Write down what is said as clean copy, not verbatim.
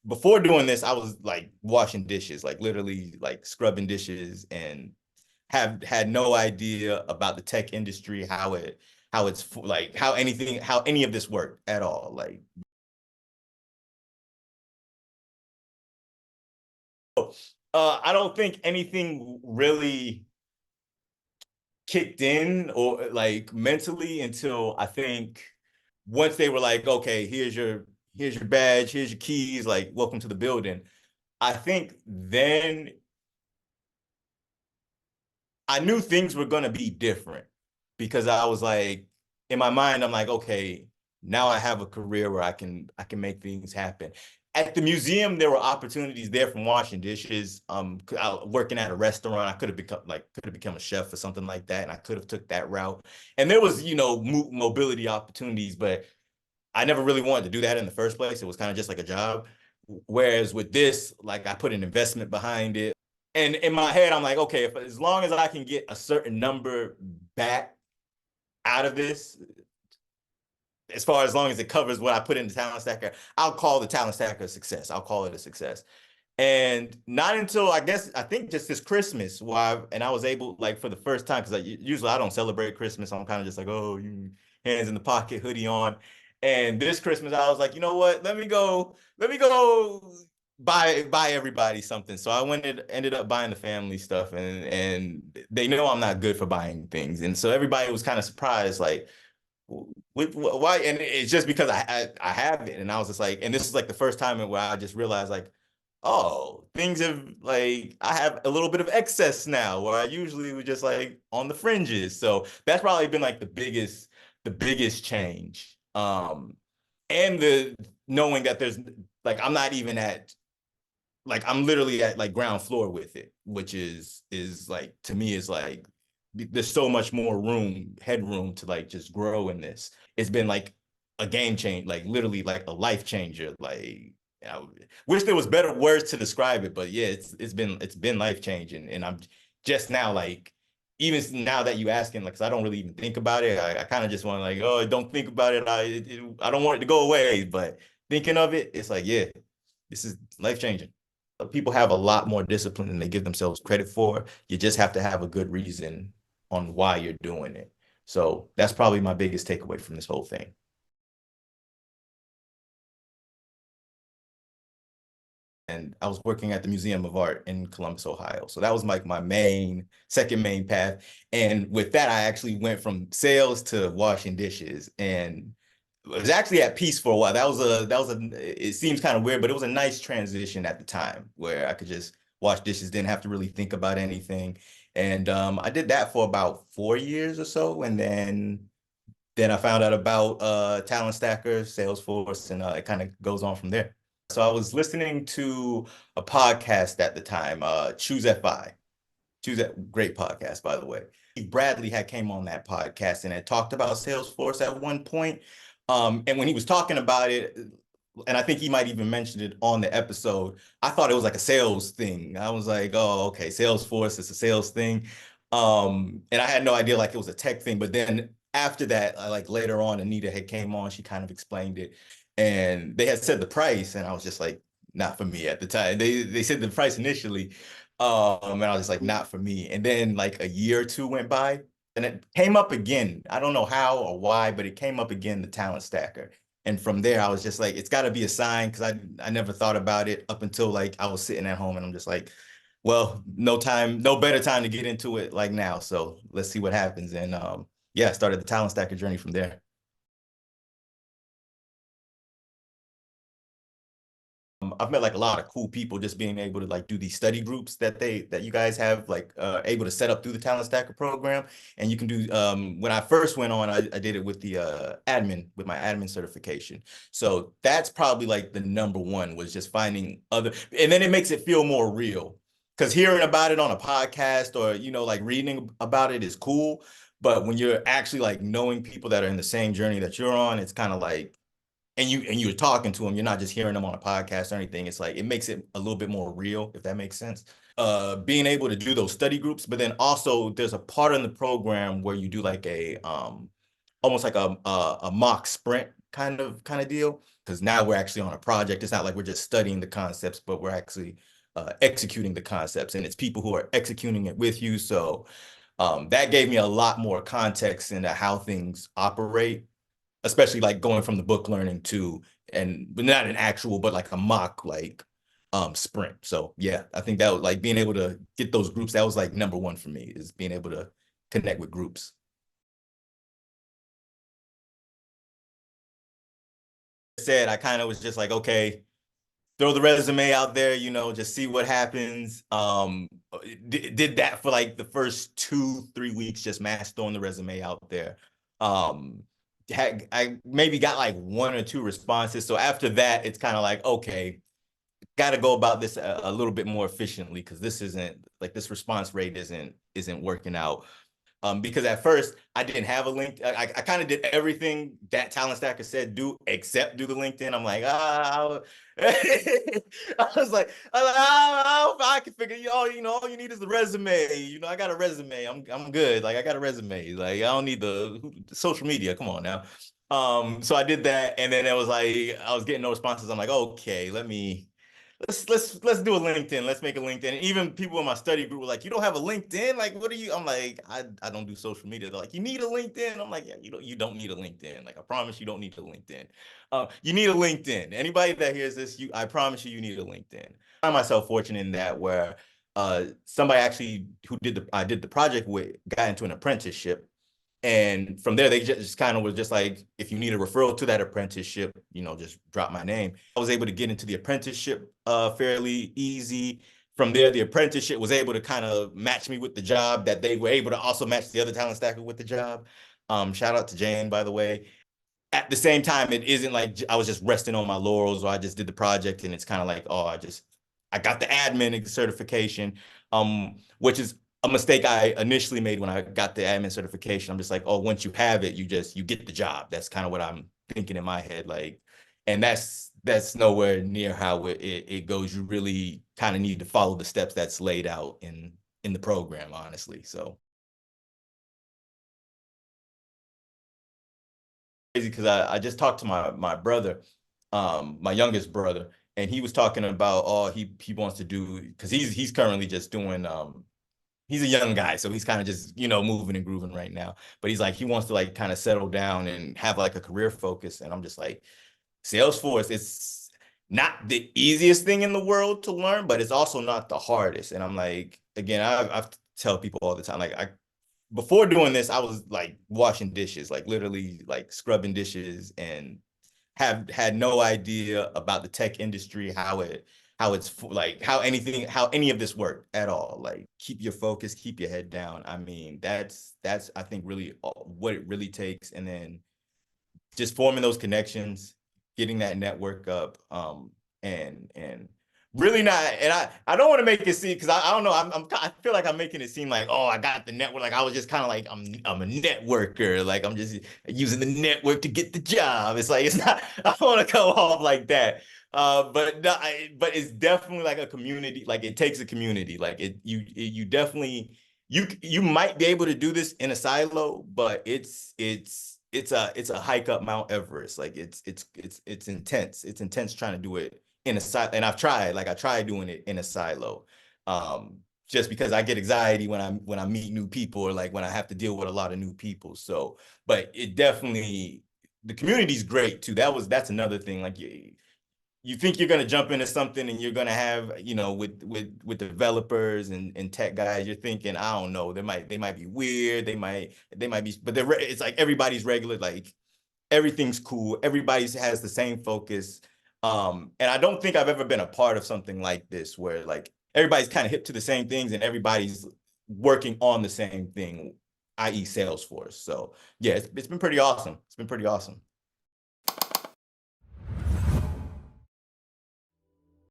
before doing this, I was like washing dishes, like literally like scrubbing dishes, and have had no idea about the tech industry, how it's like how any of this worked at all. Like, I don't think anything really kicked in or like mentally until I think once they were like, okay, here's your badge, here's your keys, like welcome to the building. I think then I knew things were gonna be different because I was like, in my mind, I'm like, okay, now I have a career where I can make things happen. At the museum, there were opportunities there from washing dishes, working at a restaurant. I could have become a chef or something like that, and I could have took that route. And there was, mobility opportunities, but I never really wanted to do that in the first place. It was kind of just like a job. Whereas with this, like I put an investment behind it. And in my head, I'm like, okay, if as long as I can get a certain number back out of this, as long as it covers what I put in the talent stacker, I'll call the talent stacker a success. I'll call it a success. And not until I think just this Christmas, and I was able, like, for the first time, because usually I don't celebrate Christmas. I'm kind of just like, oh, you hands in the pocket, hoodie on. And this Christmas, I was like, you know what? Let me go buy everybody something. So I ended up buying the family stuff, and they know I'm not good for buying things, and so everybody was kind of surprised, like, why? And it's just because I have it, and I was just like, and this is like the first time where I just realized, like, oh, things have, like, I have a little bit of excess now where I usually was just like on the fringes. So that's probably been like the biggest change. And the knowing that there's, like, I'm not even at, like, I'm literally at like ground floor with it, which is like, to me, is like there's so much more headroom to like just grow in this. It's been like a game change, like literally like a life changer. Like, I wish there was better words to describe it, but yeah, it's been life changing, and I'm just now, like, even now that you asking, like, 'cause I don't really even think about it. I kind of just want to, like, oh, don't think about it. I don't want it to go away, but thinking of it, it's like, yeah, this is life changing. People have a lot more discipline than they give themselves credit for. You just have to have a good reason on why you're doing it. So that's probably my biggest takeaway from this whole thing. And I was working at the Museum of Art in Columbus, Ohio. So that was like my second main path. And with that, I actually went from sales to washing dishes, and was actually at peace for a while. It seems kind of weird, but it was a nice transition at the time where I could just wash dishes, didn't have to really think about anything. And I did that for about 4 years or so. And then I found out about Talent Stacker, Salesforce, and it kind of goes on from there. So I was listening to a podcast at the time, Choose FI. Great podcast, by the way. Bradley had came on that podcast and had talked about Salesforce at one point. And when he was talking about it, and I think he might even mention it on the episode, I thought it was like a sales thing. I was like, oh, okay, Salesforce is a sales thing. And I had no idea like it was a tech thing. But then after that, like later on, Anita had came on, she kind of explained it. And they had said the price, and I was just like, not for me at the time. They said the price initially. And I was just like, not for me. And then like a year or two went by, and it came up again. I don't know how or why, but it came up again, the talent stacker. And from there, I was just like, it's got to be a sign, because I never thought about it up until like I was sitting at home, and I'm just like, well, no better time to get into it like now. So let's see what happens. And yeah, I started the talent stacker journey from there. I've met like a lot of cool people just being able to like do these study groups that you guys have, like able to set up through the Talent Stacker program. And you can do, when I first went on, I did it with the with my admin certification. So that's probably like the number one, was just finding other, and then it makes it feel more real. Because hearing about it on a podcast or, like reading about it is cool. But when you're actually like knowing people that are in the same journey that you're on, it's kind of like, and you're talking to them, you're not just hearing them on a podcast or anything. It's like, it makes it a little bit more real, if that makes sense. Being able to do those study groups, but then also there's a part in the program where you do like a almost like a mock sprint kind of deal. Because now we're actually on a project. It's not like we're just studying the concepts, but we're actually executing the concepts, and it's people who are executing it with you. So that gave me a lot more context into how things operate, especially like going from the book learning to, and not an actual, but like a mock like sprint. So yeah, I think that was like being able to get those groups. That was like number one for me, is being able to connect with groups. Said I kind of was just like, okay, throw the resume out there, just see what happens. Did that for like the first 2-3 weeks, just mass throwing the resume out there. I maybe got like 1 or 2 responses. So after that, it's kind of like, okay, got to go about this a little bit more efficiently, because this isn't like, this response rate isn't working out. Because at first I didn't have a link. I kind of did everything that Talent Stacker said do, except do the LinkedIn. I'm like, I was like, I can figure, all you need is the resume. I got a resume. I'm good. Like, I got a resume. Like, I don't need the social media. Come on now. So I did that, and then it was like I was getting no responses. I'm like, okay, let's do a LinkedIn. Let's make a LinkedIn. And even people in my study group were like, "You don't have a LinkedIn? Like, what are you?" I'm like, I don't do social media. They're like, "You need a LinkedIn." I'm like, "Yeah, you don't need a LinkedIn. Like, I promise you don't need a LinkedIn. You need a LinkedIn. Anybody that hears this, I promise you need a LinkedIn." I find myself fortunate in that, where somebody actually who I did the project with got into an apprenticeship. And from there, they just kind of was just like, if you need a referral to that apprenticeship, just drop my name. I was able to get into the apprenticeship fairly easy. From there, the apprenticeship was able to kind of match me with the job, that they were able to also match the other talent stacker with the job. Shout out to Jane, by the way. At the same time, it isn't like I was just resting on my laurels, or I just did the project and it's kind of like, oh, I got the admin certification, which is a mistake I initially made when I got the admin certification. I'm just like, oh, once you have it, you get the job. That's kind of what I'm thinking in my head. Like, and that's nowhere near how it goes. You really kind of need to follow the steps that's laid out in the program, honestly. So crazy, because I just talked to my brother, my youngest brother, and he was talking about, oh, he wants to do, because he's currently just doing he's a young guy, so he's kind of just, moving and grooving right now. But he's like, he wants to like kind of settle down and have like a career focus. And I'm just like, Salesforce, it's not the easiest thing in the world to learn, but it's also not the hardest. And I'm like, again, I tell people all the time, like, before doing this, I was like washing dishes, like literally like scrubbing dishes, and have had no idea about the tech industry, how it's like, how any of this worked at all. Like, keep your focus, keep your head down. I mean, that's I think really what it really takes. And then just forming those connections, getting that network up, and really not. And I don't want to make it seem, because I don't know. I feel like I'm making it seem like, oh, I got the network. Like, I was just kind of like, I'm a networker. Like, I'm just using the network to get the job. It's like, it's not. I don't want to go off like that. But no, but it's definitely like a community. Like, it takes a community. Like, you definitely, you might be able to do this in a silo, but it's a hike up Mount Everest. Like, it's intense. It's intense trying to do it in a silo. And I tried doing it in a silo. Just because I get anxiety when I meet new people, or like when I have to deal with a lot of new people. So, but it definitely, the community's great too. That's another thing. Like, you think you're going to jump into something and you're going to have, with developers and tech guys, you're thinking, I don't know, they might be weird. They might be, but it's like everybody's regular. Like, everything's cool. Everybody has the same focus. And I don't think I've ever been a part of something like this, where like everybody's kind of hip to the same things and everybody's working on the same thing, i.e. Salesforce. So yeah, it's been pretty awesome. It's been pretty awesome.